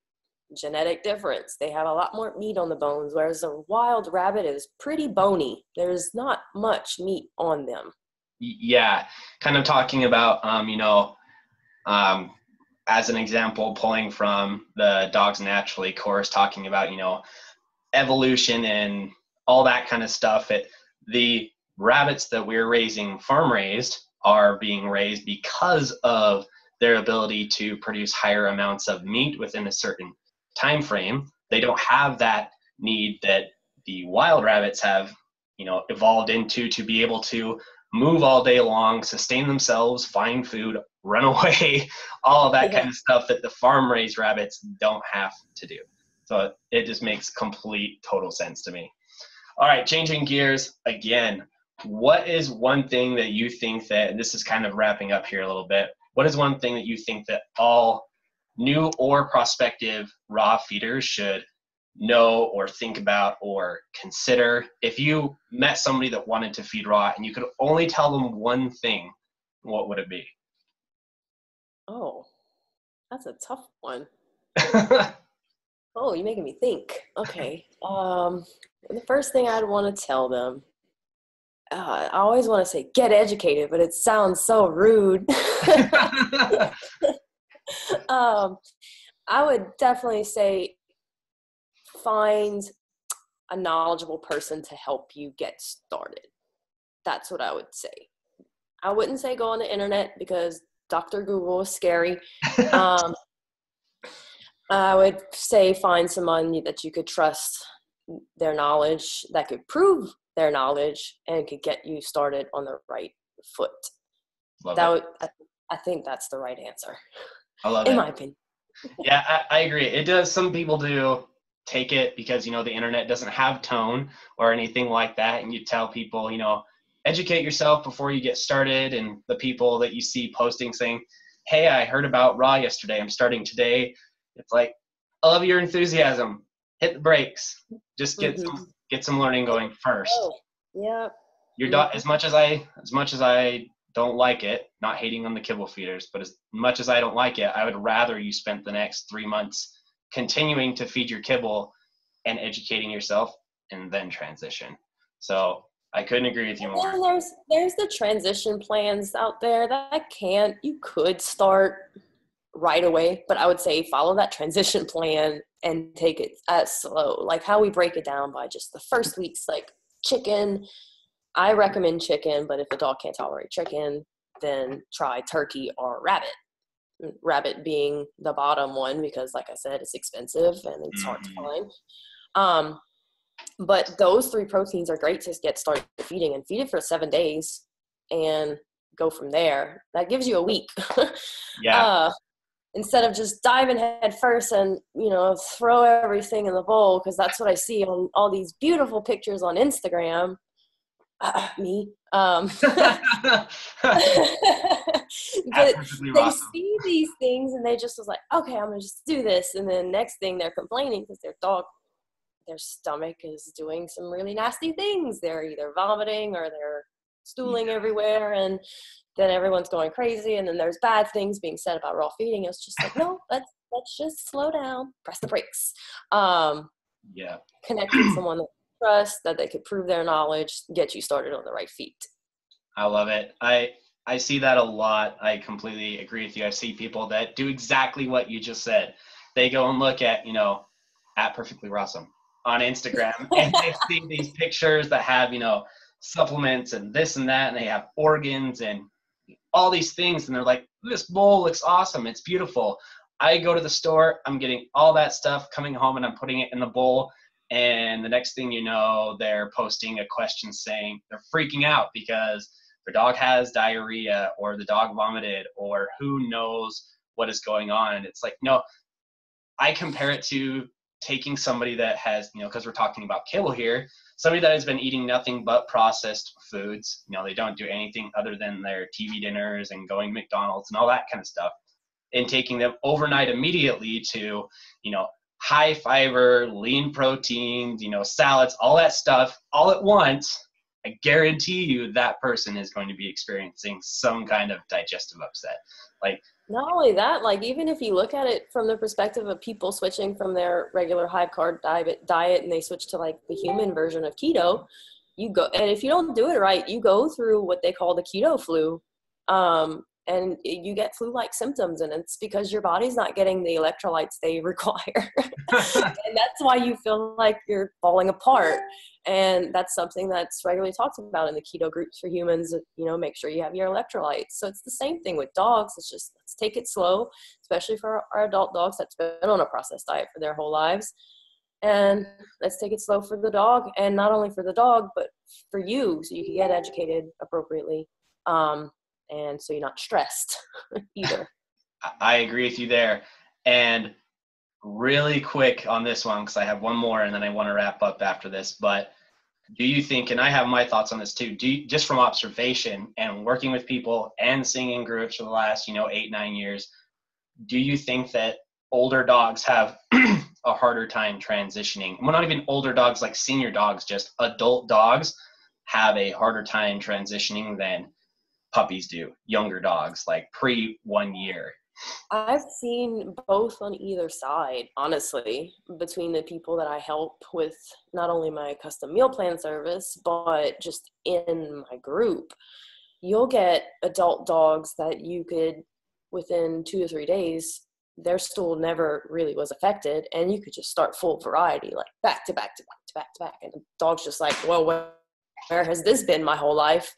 genetic difference. They have a lot more meat on the bones, whereas a wild rabbit is pretty bony. There's not much meat on them. Yeah, kind of talking about, as an example, pulling from the Dogs Naturally course, talking about, evolution and all that kind of stuff. The rabbits that we're raising farm raised are being raised because of their ability to produce higher amounts of meat within a certain time frame. They don't have that need that the wild rabbits have, evolved into, to be able to move all day long, sustain themselves, find food, run away, all of that kind of stuff that the farm raised rabbits don't have to do. So it just makes complete total sense to me. All right, changing gears again. What is one thing that you think that, and this is kind of wrapping up here a little bit, what is one thing that you think that all new or prospective raw feeders should know or think about or consider? If you met somebody that wanted to feed raw and you could only tell them one thing, what would it be? Oh, that's a tough one. Oh, you're making me think. Okay. The first thing I'd want to tell them, I always want to say get educated, but it sounds so rude. I would definitely say find a knowledgeable person to help you get started. That's what I would say. I wouldn't say go on the internet, because Dr. Google is scary. I would say find someone that you could trust their knowledge, that could prove their knowledge, and could get you started on the right foot. I think that's the right answer. I love it. In my opinion. Yeah, I agree. It does. Some people do take it because, the internet doesn't have tone or anything like that. And you tell people, educate yourself before you get started. And the people that you see posting saying, hey, I heard about raw yesterday, I'm starting today. It's like, I love your enthusiasm. Hit the brakes. Just get some learning going first. Oh, yeah. As much as I don't like it, not hating on the kibble feeders, but as much as I don't like it, I would rather you spent the next 3 months continuing to feed your kibble and educating yourself, and then transition. So I couldn't agree with you more. And there's the transition plans out there that you could start right away, but I would say follow that transition plan and take it as slow, like how we break it down by just the first weeks. Like chicken, I recommend chicken, but if a dog can't tolerate chicken, then try turkey or rabbit. rabbit being the bottom one because, like I said, it's expensive and it's hard to find. But those 3 proteins are great to get started feeding, and feed it for 7 days and go from there. That gives you a week. Yeah. Instead of just diving head first and, throw everything in the bowl, because that's what I see on all these beautiful pictures on Instagram. Me. But they see these things and they just was like, okay, I'm going to just do this. And then next thing they're complaining because their stomach is doing some really nasty things. They're either vomiting or they're stooling everywhere, and then everyone's going crazy, and then there's bad things being said about raw feeding. It's just like, no, let's just slow down, press the brakes. Connect with someone that you trust, that they could prove their knowledge, get you started on the right feet. I love it. I see that a lot. I completely agree with you. I see people that do exactly what you just said. They go and look at, at Perfectly Rawsome on Instagram, and they see these pictures that have, supplements and this and that, and they have organs and all these things, and they're like, this bowl looks awesome, it's beautiful. I go to the store, I'm getting all that stuff, coming home and I'm putting it in the bowl, and the next thing you know, they're posting a question saying they're freaking out because their dog has diarrhea or the dog vomited or who knows what is going on. And it's like, no, I compare it to taking somebody that has, because we're talking about kibble here, somebody that has been eating nothing but processed foods, they don't do anything other than their TV dinners and going to McDonald's and all that kind of stuff, and taking them overnight immediately to, high fiber, lean proteins, salads, all that stuff all at once. I guarantee you that person is going to be experiencing some kind of digestive upset. Like, not only that, like, even if you look at it from the perspective of people switching from their regular high carb diet and they switch to like the human version of keto, and if you don't do it right, you go through what they call the keto flu. And you get flu-like symptoms, and it's because your body's not getting the electrolytes they require. And that's why you feel like you're falling apart. And that's something that's regularly talked about in the keto groups for humans, make sure you have your electrolytes. So it's the same thing with dogs. It's just, let's take it slow, especially for our adult dogs that's been on a processed diet for their whole lives. And let's take it slow for the dog, and not only for the dog, but for you, so you can get educated appropriately. And so you're not stressed either. I agree with you there. And really quick on this one, because I have one more and then I want to wrap up after this, but do you think, and I have my thoughts on this too, just from observation and working with people and singing groups for the last, 8-9 years, do you think that older dogs have a harder time transitioning? Well, not even older dogs, like senior dogs, just adult dogs have a harder time transitioning than puppies do, younger dogs, like pre-1 year? I've seen both on either side, honestly, between the people that I help with not only my custom meal plan service, but just in my group. You'll get adult dogs that you could, within 2 to 3 days, their stool never really was affected, and you could just start full variety, like back to back to back to back to back. And the dog's just like, well, where has this been my whole life?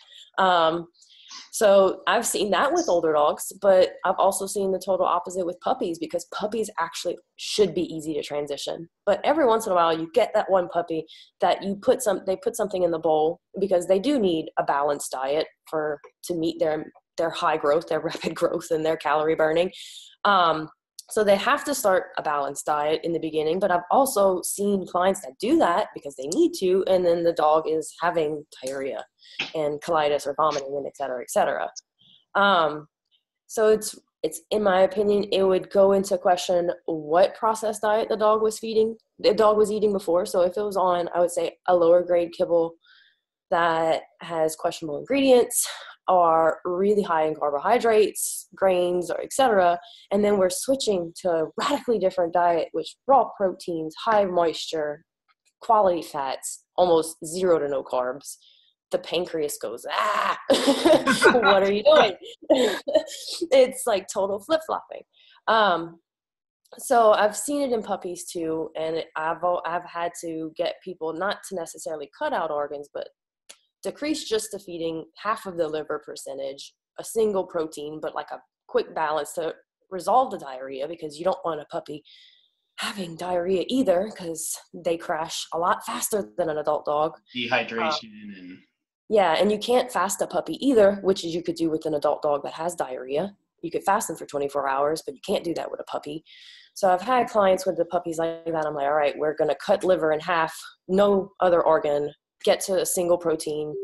So I've seen that with older dogs, but I've also seen the total opposite with puppies, because puppies actually should be easy to transition. But every once in a while you get that one puppy that they put something in the bowl, because they do need a balanced diet to meet their high growth, their rapid growth, and their calorie burning. So they have to start a balanced diet in the beginning, but I've also seen clients that do that because they need to, and then the dog is having diarrhea and colitis or vomiting and et cetera, et cetera. So it's in my opinion, it would go into question what processed diet the dog was eating before. So if it was on, I would say, a lower grade kibble that has questionable ingredients, are really high in carbohydrates, grains, or et cetera, and then we're switching to a radically different diet with raw proteins, high moisture, quality fats, almost 0 to no carbs, the pancreas goes, what are you doing? It's like total flip-flopping. So I've seen it in puppies too, and I've had to get people not to necessarily cut out organs, but decrease just the feeding, half of the liver percentage, a single protein, but like a quick balance to resolve the diarrhea, because you don't want a puppy having diarrhea either, because they crash a lot faster than an adult dog. Dehydration and yeah, and you can't fast a puppy either, which is you could do with an adult dog that has diarrhea. You could fast them for 24 hours, but you can't do that with a puppy. So I've had clients with the puppies like that. I'm like, all right, we're going to cut liver in half, no other organ, get to a single protein.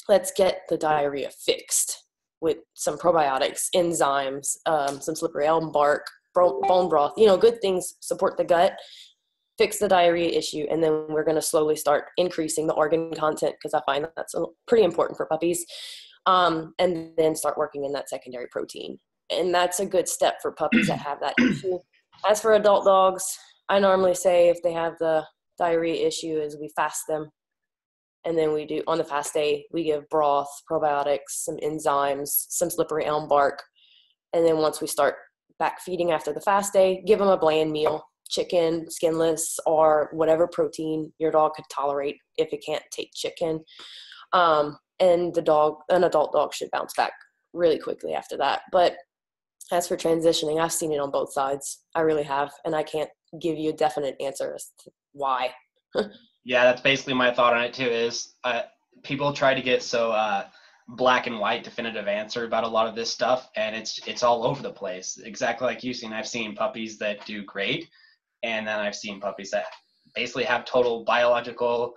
Let's get the diarrhea fixed with some probiotics, enzymes, some slippery elm bark, bone broth, good things support the gut, fix the diarrhea issue, and then we're going to slowly start increasing the organ content, because I find that's pretty important for puppies, and then start working in that secondary protein. And that's a good step for puppies that have that issue. As for adult dogs, I normally say if they have the diarrhea issue is we fast them. And then we do, on the fast day, we give broth, probiotics, some enzymes, some slippery elm bark. And then once we start back feeding after the fast day, give them a bland meal, chicken, skinless, or whatever protein your dog could tolerate if it can't take chicken. And an adult dog should bounce back really quickly after that. But as for transitioning, I've seen it on both sides. I really have. And I can't give you a definite answer as to why. Yeah, that's basically my thought on it too, is people try to get so black and white definitive answer about a lot of this stuff, and it's all over the place. Exactly like you've seen. I've seen puppies that do great, and then I've seen puppies that basically have total biological,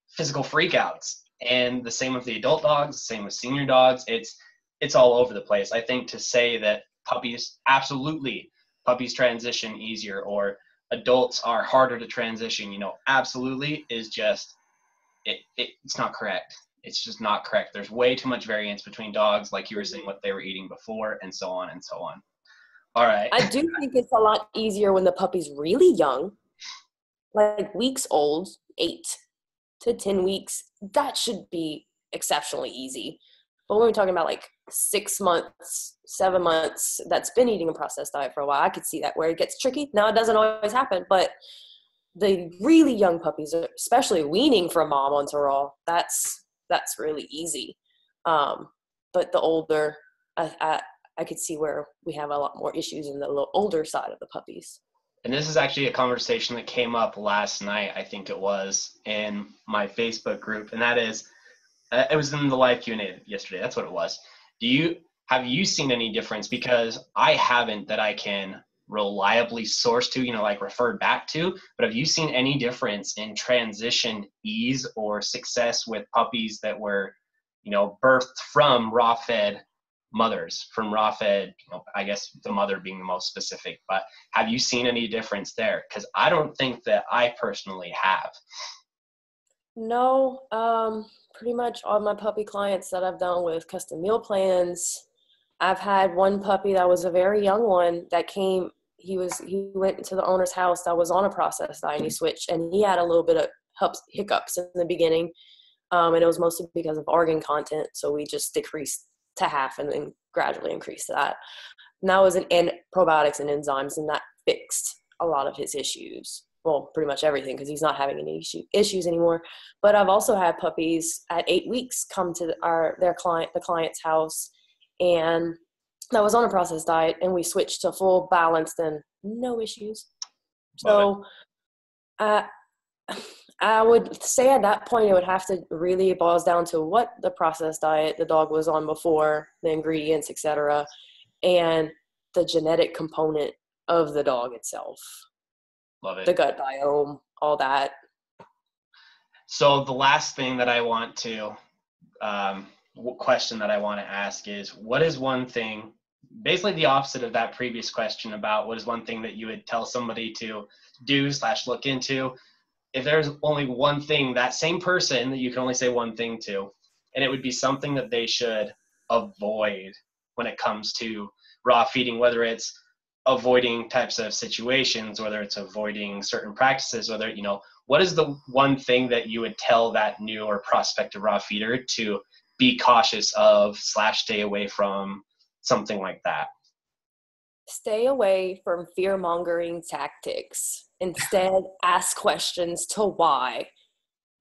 physical freakouts. And the same with the adult dogs, the same with senior dogs. It's all over the place. I think to say that puppies transition easier, or adults are harder to transition, absolutely, is just, it's not correct. It's just not correct. There's way too much variance between dogs, like you were saying, what they were eating before, and so on and so on. All right. I do think it's a lot easier when the puppy's really young, like weeks old, 8 to 10 weeks. That should be exceptionally easy. But when we're talking about like 6 months, 7 months, that's been eating a processed diet for a while, I could see that where it gets tricky. Now, it doesn't always happen, but the really young puppies, especially weaning from mom onto raw, that's really easy. But the older, I could see where we have a lot more issues in the little older side of the puppies. And this is actually a conversation that came up last night, I think it was, in my Facebook group, and that is, it was in the live Q&A yesterday. That's what it was. Have you seen any difference? Because I haven't, that I can reliably source to, like referred back to, but have you seen any difference in transition ease or success with puppies that were, birthed from raw-fed mothers, from raw-fed, I guess the mother being the most specific, but have you seen any difference there? Because I don't think that I personally have. No, pretty much all my puppy clients that I've done with custom meal plans, I've had one puppy that was a very young one that came, he went into the owner's house that was on a processed diet, and he switched, and he had a little bit of hiccups in the beginning, and it was mostly because of organ content, so we just decreased to half and then gradually increased that. And that was in probiotics and enzymes, and that fixed a lot of his issues. Well, pretty much everything, because he's not having any issues anymore. But I've also had puppies at 8 weeks come to the client's house, and that was on a processed diet, and we switched to full balanced and no issues. So I would say at that point it would have to really boils down to what the processed diet the dog was on before, the ingredients, etc., and the genetic component of the dog itself. Love it. The gut biome, all that. So the last thing that I want to, question that I want to ask is, what is one thing, basically the opposite of that previous question about what is one thing that you would tell somebody to do / look into, if there's only one thing, that same person that you can only say one thing to, and it would be something that they should avoid when it comes to raw feeding, whether it's avoiding types of situations, whether it's avoiding certain practices, whether, what is the one thing that you would tell that new or prospective raw feeder to be cautious of / stay away from, something like that? Stay away from fear-mongering tactics. Instead, ask questions to why.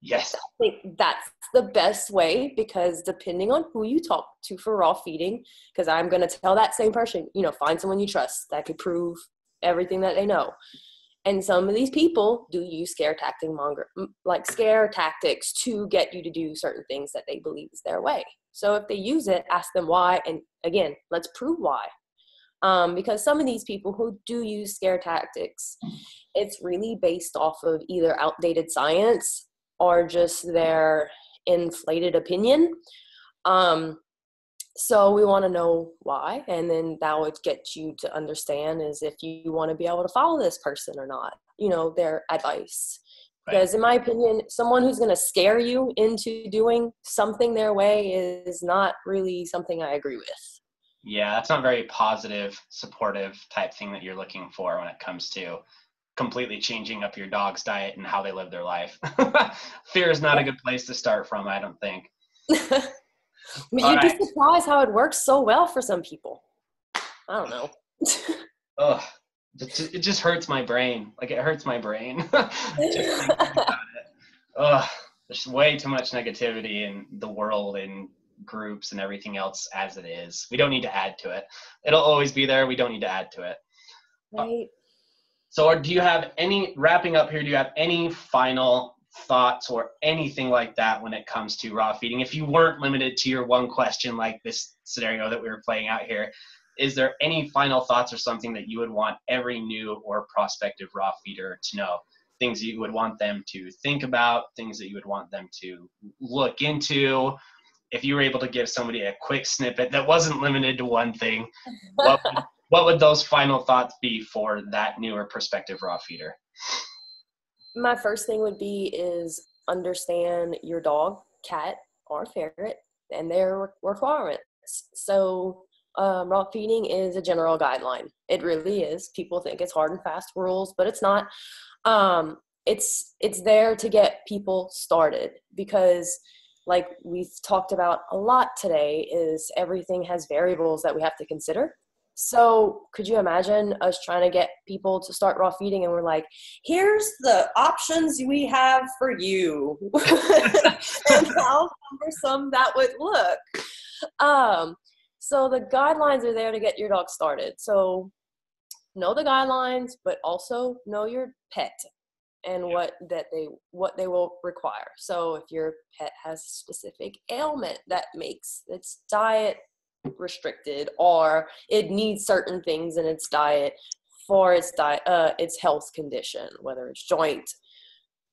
Yes. I think that's the best way, because depending on who you talk to for raw feeding, because I'm going to tell that same person, find someone you trust that could prove everything that they know. And some of these people do use scare tactics to get you to do certain things that they believe is their way. So if they use it, ask them why. And again, let's prove why. Because some of these people who do use scare tactics, it's really based off of either outdated science or just their inflated opinion. So we want to know why, and then that would get you to understand is if you want to be able to follow this person or not, their advice. Because in my opinion, someone who's going to scare you into doing something their way is not really something I agree with. Yeah, that's not very positive, supportive type thing that you're looking for when it comes to completely changing up your dog's diet and how they live their life. Fear is not a good place to start from, I don't think. You'd be surprised how it works so well for some people. I don't know. Ugh, it just hurts my brain. Like, it hurts my brain. Just thinking about it. Ugh, there's way too much negativity in the world and groups and everything else as it is. We don't need to add to it. It'll always be there. We don't need to add to it. Right. So do you have wrapping up here, do you have any final thoughts or anything like that when it comes to raw feeding? If you weren't limited to your one question like this scenario that we were playing out here, is there any final thoughts or something that you would want every new or prospective raw feeder to know? Things you would want them to think about, things that you would want them to look into? If you were able to give somebody a quick snippet that wasn't limited to one thing, what would those final thoughts be for that newer prospective raw feeder? My first thing would be is understand your dog, cat, or ferret and their requirements. So raw feeding is a general guideline. It really is. People think it's hard and fast rules, but it's not. It's there to get people started, because like we've talked about a lot today, is everything has variables that we have to consider. So could you imagine us trying to get people to start raw feeding and we're like, here's the options we have for you and how cumbersome that would look. So the guidelines are there to get your dog started. So know the guidelines, but also know your pet and what they will require. So if your pet has a specific ailment that makes its diet restricted, or it needs certain things in its diet for its health condition, whether it's joint,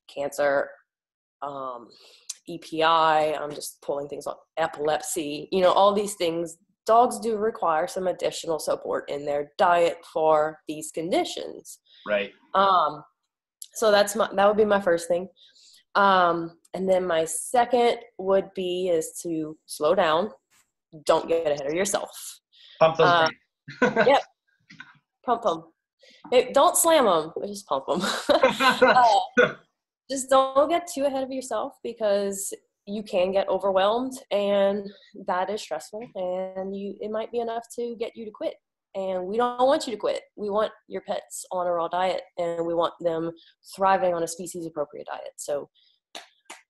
cancer, EPI, I'm just pulling things up, epilepsy, all these things, dogs do require some additional support in their diet for these conditions. Right. So that would be my first thing. And then my second would be is to slow down. Don't get ahead of yourself. Pump those brakes. Yep. Pump them. Don't slam them, but just pump them. Just don't get too ahead of yourself, because you can get overwhelmed, and that is stressful, and it might be enough to get you to quit. And we don't want you to quit. We want your pets on a raw diet, and we want them thriving on a species-appropriate diet. So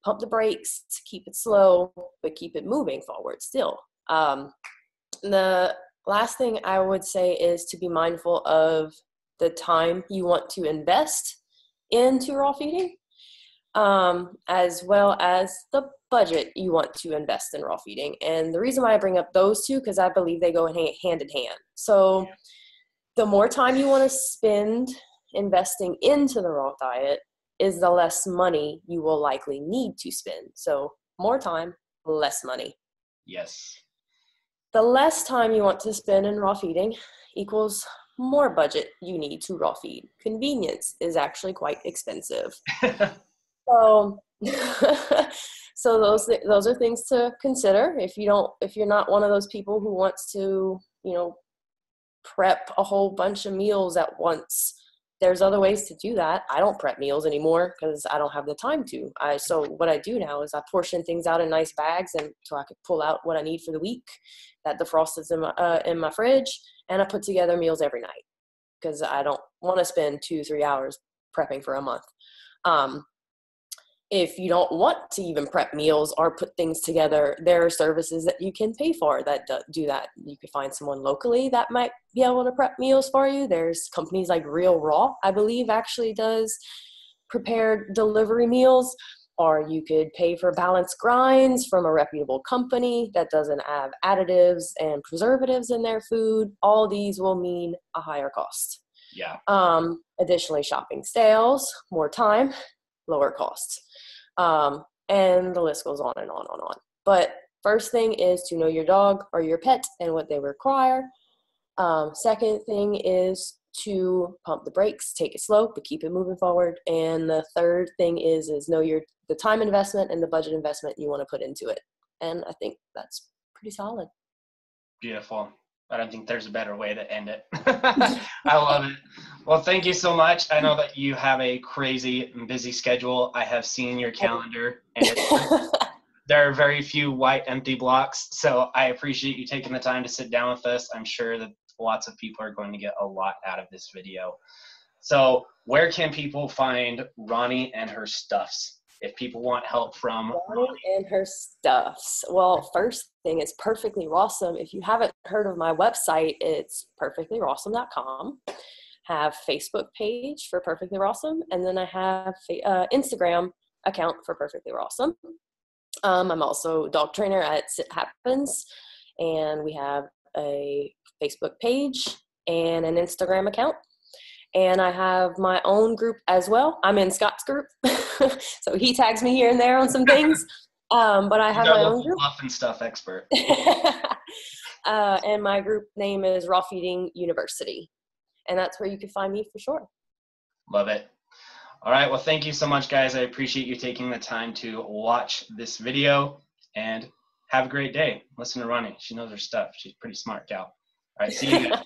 pump the brakes, keep it slow, but keep it moving forward still. The last thing I would say is to be mindful of the time you want to invest into raw feeding, as well as the budget you want to invest in raw feeding. And the reason why I bring up those two, because I believe they go hand in hand. So the more time you want to spend investing into the raw diet is the less money you will likely need to spend. So more time, less money. Yes. The less time you want to spend in raw feeding equals more budget you need to raw feed. Convenience is actually quite expensive. So those are things to consider. If you're not one of those people who wants to, prep a whole bunch of meals at once, there's other ways to do that. I don't prep meals anymore because I don't have the time to. So what I do now is I portion things out in nice bags, and so I could pull out what I need for the week that defrosts in my fridge, and I put together meals every night because I don't want to spend 2-3 hours prepping for a month. If you don't want to even prep meals or put things together, there are services that you can pay for that do that. You can find someone locally that might be able to prep meals for you. There's companies like Real Raw, I believe, actually does prepared delivery meals, or you could pay for balanced grinds from a reputable company that doesn't have additives and preservatives in their food. All these will mean a higher cost. Yeah. Additionally, shopping sales, more time, lower costs. And the list goes on and on and on. But first thing is to know your dog or your pet and what they require. Second thing is to pump the brakes, take it slow, but keep it moving forward. And the third thing is know the time investment and the budget investment you want to put into it. And I think that's pretty solid. Beautiful. I don't think there's a better way to end it. I love it. Well, thank you so much. I know that you have a crazy and busy schedule. I have seen your calendar, and there are very few white empty blocks. So I appreciate you taking the time to sit down with us. I'm sure that lots of people are going to get a lot out of this video. So where can people find Ronny and her stuffs if people want help from Ronny and her stuffs? Well, first thing is Perfectly Rawsome. If you haven't heard of my website, it's perfectlyrawsome.com. Have Facebook page for Perfectly Rawsome, and then I have Instagram account for Perfectly Rawsome. I'm also a dog trainer at Sit Happens, and we have a Facebook page and an Instagram account. And I have my own group as well. I'm in Scott's group, so he tags me here and there on some things. But I have my own group. Fluff and stuff expert. And my group name is Raw Feeding University. And that's where you can find me for sure. Love it. All right. Well, thank you so much, guys. I appreciate you taking the time to watch this video, and have a great day. Listen to Ronny. She knows her stuff. She's a pretty smart gal. All right. See you guys.